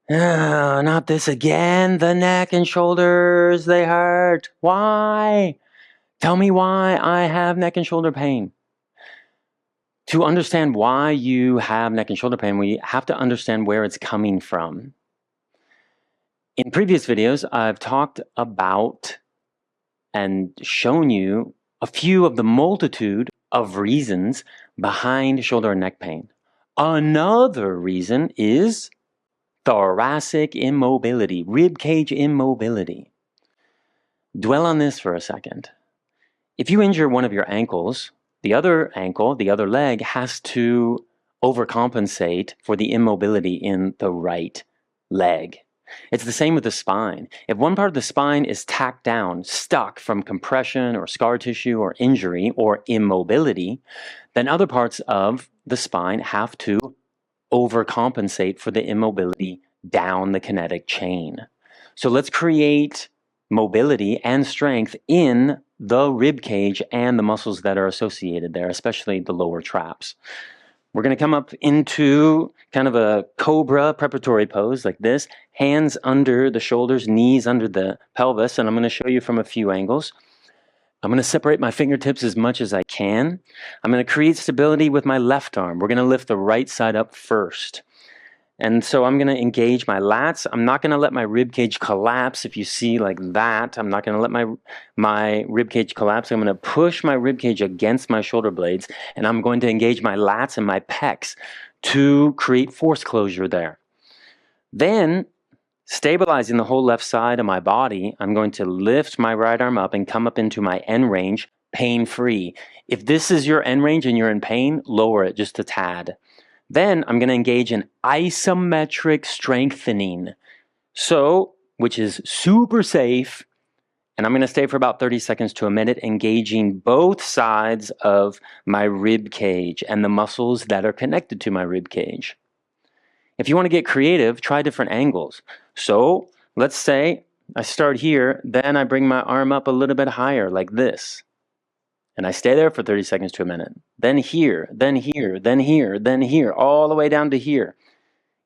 Not this again. The neck and shoulders, they hurt. Why? Tell me why I have neck and shoulder pain. To understand why you have neck and shoulder pain, we have to understand where it's coming from. In previous videos, I've talked about and shown you a few of the multitude of reasons behind shoulder and neck pain. Another reason is thoracic immobility, rib cage immobility. Dwell on this for a second. If you injure one of your ankles, the other ankle, the other leg, has to overcompensate for the immobility in the right leg. It's the same with the spine. If one part of the spine is tacked down, stuck from compression or scar tissue or injury or immobility, then other parts of the spine have to overcompensate for the immobility down the kinetic chain. So let's create mobility and strength in the rib cage and the muscles that are associated there, especially the lower traps. We're going to come up into kind of a cobra preparatory pose like this, hands under the shoulders, knees under the pelvis, and I'm going to show you from a few angles. I'm going to separate my fingertips as much as I can. I'm going to create stability with my left arm. We're going to lift the right side up first. And so I'm going to engage my lats. I'm not going to let my rib cage collapse. If you see like that, I'm not going to let my rib cage collapse. I'm going to push my rib cage against my shoulder blades, and I'm going to engage my lats and my pecs to create force closure there. Then, stabilizing the whole left side of my body, I'm going to lift my right arm up and come up into my end range, pain-free. If this is your end range and you're in pain, lower it just a tad. Then I'm going to engage in isometric strengthening, which is super safe, and I'm going to stay for about 30 seconds to a minute, engaging both sides of my rib cage and the muscles that are connected to my rib cage. If you want to get creative, try different angles. So let's say I start here, then I bring my arm up a little bit higher like this. And I stay there for 30 seconds to a minute. Then here, then here, then here, then here, all the way down to here.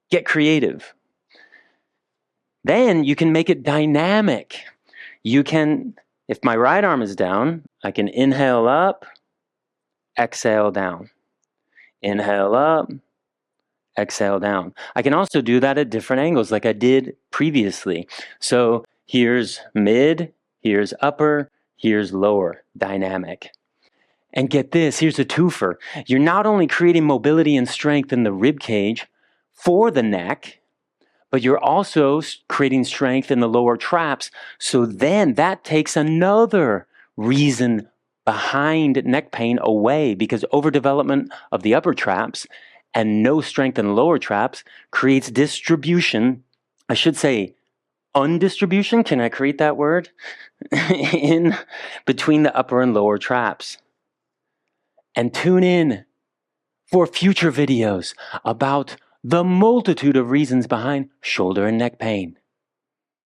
Get creative. Then you can make it dynamic. You can, if my right arm is down, I can inhale up, exhale down. Inhale up, exhale down. I can also do that at different angles like I did previously. So here's mid, here's upper, here's lower, dynamic. And get this, here's a twofer. You're not only creating mobility and strength in the rib cage for the neck, but you're also creating strength in the lower traps. So then that takes another reason behind neck pain away, because overdevelopment of the upper traps and no strength in the lower traps creates distribution, I should say undistribution, can I create that word? In between the upper and lower traps. And tune in for future videos about the multitude of reasons behind shoulder and neck pain.